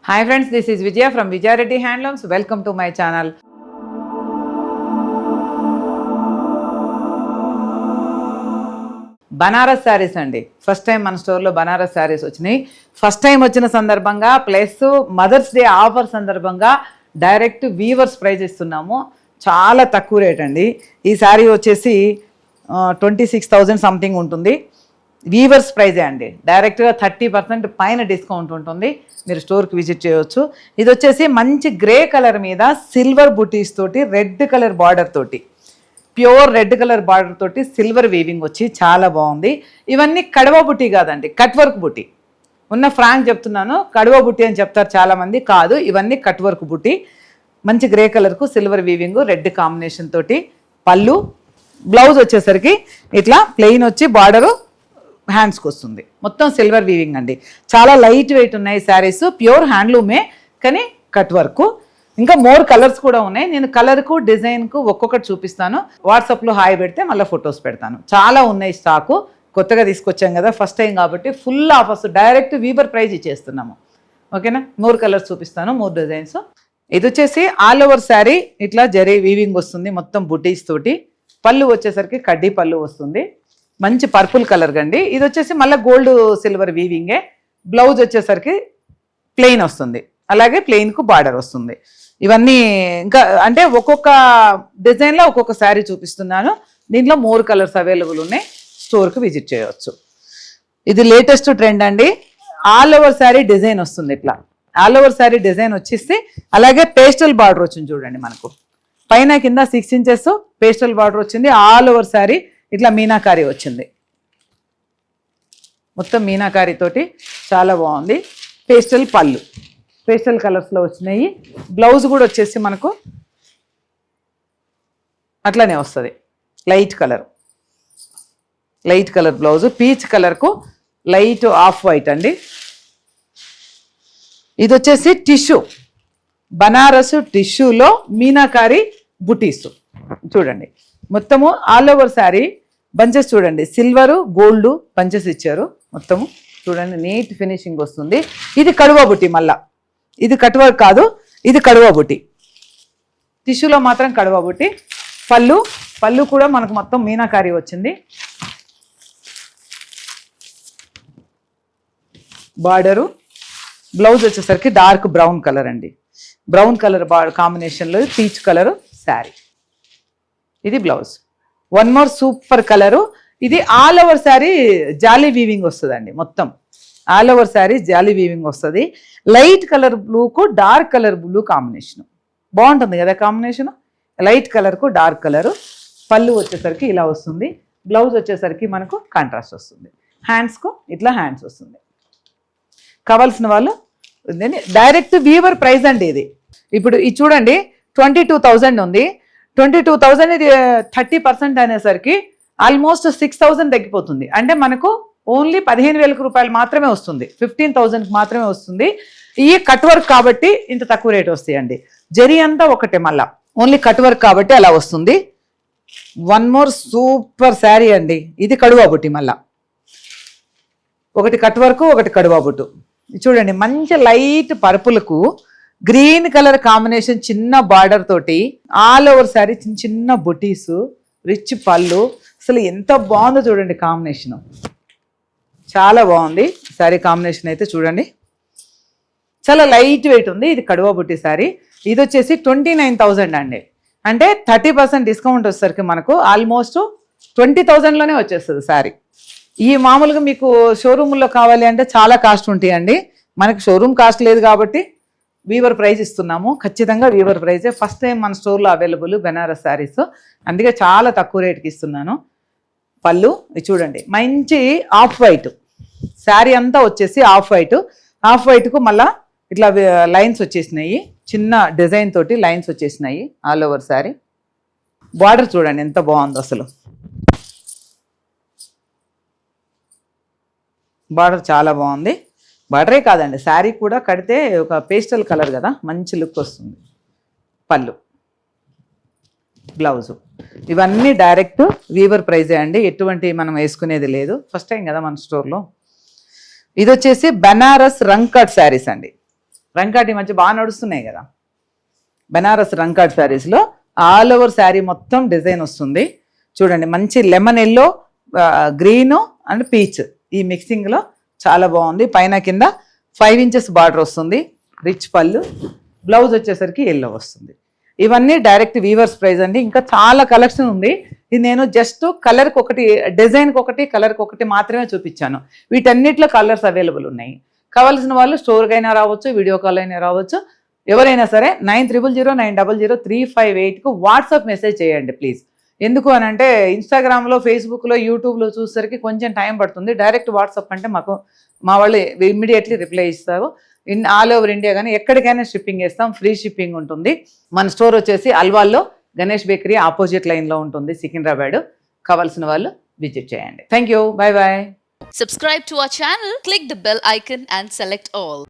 Hi friends, this is Vijaya from Vijaya Reddy Handlooms. Welcome to my channel. Banaras saris అండి. First time మన స్టోర్లో బనారస్ శారీస్ వచ్చినాయి. First time వచ్చిన సందర్భంగా ప్లస్ మదర్స్ డే ఆఫర్ సందర్భంగా డైరెక్ట్ వీవర్స్ ప్రైజ్ ఇస్తున్నాము. చాలా తక్కువ రేట్ అండి. ఈ శారీ వచ్చేసి 26,000 సంథింగ్ ఉంటుంది. వీవర్స్ ప్రైజే అండి. డైరెక్ట్గా 30% పైన డిస్కౌంట్ ఉంటుంది. మీరు స్టోర్కి విజిట్ చేయవచ్చు. ఇది వచ్చేసి మంచి గ్రే కలర్ మీద సిల్వర్ బుటీస్ తోటి రెడ్ కలర్ బార్డర్ తోటి, ప్యూర్ రెడ్ కలర్ బార్డర్ తోటి సిల్వర్ వీవింగ్ వచ్చి చాలా బాగుంది. ఇవన్నీ కడవ బుటీ కాదండి, కట్ వర్క్ బుటీ. ఉన్న ఫ్రాంక్ చెప్తున్నాను, కడవ బుటీ అని చెప్తారు చాలామంది, కాదు, ఇవన్నీ కట్ వర్క్ బుటీ. మంచి గ్రే కలర్కు సిల్వర్ వీవింగ్ రెడ్ కాంబినేషన్ తోటి పళ్ళు. బ్లౌజ్ వచ్చేసరికి ఇట్లా ప్లెయిన్ వచ్చి బార్డరు హ్యాండ్స్కి వస్తుంది. మొత్తం సిల్వర్ వీవింగ్ అండి. చాలా లైట్ వెయిట్ ఉన్నాయి శారీస్. ప్యూర్ హ్యాండ్లూమే కానీ కట్ వర్క్. ఇంకా మోర్ కలర్స్ కూడా ఉన్నాయి. నేను కలర్కు డిజైన్కు ఒక్కొక్కటి చూపిస్తాను. వాట్సాప్లో హాయ్ పెడితే మళ్ళీ ఫొటోస్ పెడతాను. చాలా ఉన్నాయి స్టాకు. కొత్తగా తీసుకొచ్చాం కదా, ఫస్ట్ టైం కాబట్టి full offers. Direct weaver price ఇచ్చేస్తున్నాము. ఓకేనా? మోర్ కలర్స్ చూపిస్తాను, మోర్ డిజైన్స్. ఇది వచ్చేసి ఆల్ ఓవర్ శారీ ఇట్లా జరీ వీవింగ్ వస్తుంది మొత్తం బుటీస్ తోటి. పళ్ళు వచ్చేసరికి కడ్డీ పళ్ళు వస్తుంది. మంచి పర్పుల్ కలర్ అండి. ఇది వచ్చేసి మళ్ళీ గోల్డ్ సిల్వర్ వీవింగే. బ్లౌజ్ వచ్చేసరికి ప్లెయిన్ వస్తుంది, అలాగే ప్లెయిన్కు బార్డర్ వస్తుంది. ఇవన్నీ ఇంకా అంటే ఒక్కొక్క డిజైన్లో ఒక్కొక్క శారీ చూపిస్తున్నాను. దీంట్లో మోర్ కలర్స్ అవైలబుల్ ఉన్నాయి. స్టోర్కి విజిట్ చేయవచ్చు. ఇది లేటెస్ట్ ట్రెండ్ అండి. ఆల్ ఓవర్ శారీ డిజైన్ వస్తుంది. ఇట్లా ఆల్ ఓవర్ శారీ డిజైన్ వచ్చేసి అలాగే పేస్టల్ బార్డర్ వచ్చింది చూడండి. మనకు పైన కింద 6 ఇంచెస్ పేస్టల్ బార్డర్ వచ్చింది. ఆల్ ఓవర్ శారీ ఇట్లా మీనాకారి వచ్చింది. మొత్తం మీనాకారి తోటి చాలా బాగుంది. పేస్టల్ పళ్ళు, పేస్టల్ కలర్స్లో వచ్చినాయి. బ్లౌజ్ కూడా వచ్చేసి మనకు అట్లనే వస్తుంది. Light colour blouse. పీచ్ కలర్కు లైట్ ఆఫ్ వైట్ అండి. ఇది వచ్చేసి టిష్యూ, బనారసు టిష్యూలో మీనాకారి బుటీస్ చూడండి. మొత్తము ఆల్ ఓవర్ శారీ బంచెస్ చూడండి. సిల్వరు గోల్డ్ బంచెస్ ఇచ్చారు. మొత్తము చూడండి, నీట్ ఫినిషింగ్ వస్తుంది. ఇది కడువా బుట్టి. మళ్ళా ఇది కట్ వర్క్ కాదు, ఇది కడువా బుట్టి. టిష్యూలో మాత్రం కడువా బుట్టి. పళ్ళు కూడా మనకు మొత్తం మీనాకారి వచ్చింది. బార్డరు. బ్లౌజ్ వచ్చేసరికి డార్క్ బ్రౌన్ కలర్ అండి. బ్రౌన్ కలర్ కాంబినేషన్లో పీచ్ కలరు శారీ. ఇది blouse. One more super colour. ఇది all over sari jaali weaving వస్తుందండి. మొత్తం all over sari jaali weaving వస్తుంది. లైట్ కలర్ బ్లూకు డార్క్ కలర్ బ్లూ కాంబినేషన్ బాగుంటుంది కదా కాంబినేషన్. లైట్ కలర్కు డార్క్ కలరు. పళ్ళు వచ్చేసరికి ఇలా వస్తుంది. బ్లౌజ్ వచ్చేసరికి మనకు కాంట్రాస్ట్ వస్తుంది. హ్యాండ్స్కు ఇట్లా హ్యాండ్స్ వస్తుంది. కావాల్సిన వాళ్ళు డైరెక్ట్ వీవర్ ప్రైస్ అండి ఇది. ఇప్పుడు ఇది చూడండి, 22,000 ఉంది. 22,000 ఇది 30% అనేసరికి ఆల్మోస్ట్ 6,000 తగ్గిపోతుంది. అంటే మనకు ఓన్లీ 15,000 రూపాయలు మాత్రమే వస్తుంది. 15,000 మాత్రమే వస్తుంది. ఈ కట్ వర్క్ కాబట్టి ఇంత తక్కువ రేట్ వస్తాయండి. జరీ అంతా ఒకటే, మళ్ళా ఓన్లీ కట్ వర్క్ కాబట్టి అలా వస్తుంది. వన్ మోర్ సూపర్ శారీ అండి. ఇది కడువా బుట్టి. మళ్ళా ఒకటి కట్ వర్క్, ఒకటి కడువా బుట్టు. చూడండి, మంచి లైట్ పర్పుల్కు గ్రీన్ కలర్ కాంబినేషన్, చిన్న బార్డర్ తోటి ఆల్ ఓవర్ శారీ చిన్న బుటీస్, రిచ్ పళ్ళు. అసలు ఎంత బాగుందో చూడండి కాంబినేషన్. చాలా బాగుంది శారీ కాంబినేషన్ అయితే చూడండి. చాలా లైట్ వెయిట్ ఉంది. ఇది కడువా బుట్టి శారీ. ఇది వచ్చేసి 29,000 అండి. అంటే 30% డిస్కౌంట్ వచ్చేసరికి మనకు ఆల్మోస్ట్ 20,000లోనే వచ్చేస్తుంది శారీ. ఈ మామూలుగా మీకు షోరూముల్లో కావాలి అంటే చాలా కాస్ట్ ఉంటాయండి. మనకి షోరూమ్ కాస్ట్ లేదు కాబట్టి వీవర్ ప్రైజ్ ఇస్తున్నాము. ఖచ్చితంగా వీవర్ ప్రైజే. ఫస్ట్ టైం మన స్టోర్లో అవైలబుల్ బెనారస్ శారీస్, అందుకే చాలా తక్కువ రేట్కి ఇస్తున్నాను. పళ్ళు ఇది చూడండి, మంచి ఆఫ్ వైట్ శారీ అంతా వచ్చేసి ఆఫ్ వైట్కు మళ్ళా ఇట్లా లైన్స్ వచ్చేసినాయి. చిన్న డిజైన్ తోటి లైన్స్ వచ్చేసినాయి ఆల్ ఓవర్ శారీ. బార్డర్ చూడండి ఎంత బాగుందో అసలు. బార్డర్ చాలా బాగుంది. బార్డరే కాదండి, శారీ కూడా కడితే ఒక పేస్టల్ కలర్ కదా, మంచి లుక్ వస్తుంది. పళ్ళు, బ్లౌజు ఇవన్నీ డైరెక్ట్ వీవర్ ప్రైజే అండి. ఎటువంటి మనం వేసుకునేది లేదు. ఫస్ట్ టైం కదా మన స్టోర్లో. ఇది వచ్చేసి బనారస్ రంగ్ కట్ శారీస్ అండి. రంకాటి మధ్య బాగా నడుస్తున్నాయి కదా, బెనారస్ రంకాట్ శారీస్లో ఆల్ ఓవర్ శారీ మొత్తం డిజైన్ వస్తుంది. చూడండి మంచి lemon yellow, green and peach ఈ మిక్సింగ్లో చాలా బాగుంది. పైన కింద 5 ఇంచెస్ బార్డర్ వస్తుంది, రిచ్ పళ్ళు, బ్లౌజ్ వచ్చేసరికి ఎల్లో వస్తుంది. ఇవన్నీ డైరెక్ట్ వీవర్స్ ప్రైస్ అండి. ఇంకా చాలా కలెక్షన్ ఉంది. ఇది నేను జస్ట్ కలర్కి ఒకటి, డిజైన్కి ఒకటి, కలర్కి ఒకటి మాత్రమే చూపించాను. వీటన్నిటిలో కలర్స్ అవైలబుల్ ఉన్నాయి. కావాల్సిన వాళ్ళు స్టోర్కి అయినా రావచ్చు, వీడియో కాల్ అయినా రావచ్చు. ఎవరైనా సరే 9009003588కు వాట్సాప్ మెసేజ్ చేయండి ప్లీజ్. ఎందుకు అని అంటే ఇన్స్టాగ్రామ్లో, ఫేస్బుక్లో, యూట్యూబ్లో చూసేసరికి కొంచెం టైం పడుతుంది. డైరెక్ట్ వాట్సాప్ అంటే మా వాళ్ళు ఇమ్మీడియట్లీ రిప్లై ఇస్తారు. ఆల్ ఓవర్ ఇండియా కానీ ఎక్కడికైనా షిప్పింగ్ చేస్తాం, ఫ్రీ షిప్పింగ్ ఉంటుంది. మన స్టోర్ వచ్చేసి అల్వాల్లో గణేష్ బేకరీ ఆపోజిట్ లైన్లో ఉంటుంది, సికింద్రాబాద్. కావాల్సిన వాళ్ళు విజిట్ చేయండి. Thank you, bye bye. Subscribe to our channel, click the bell icon and select all.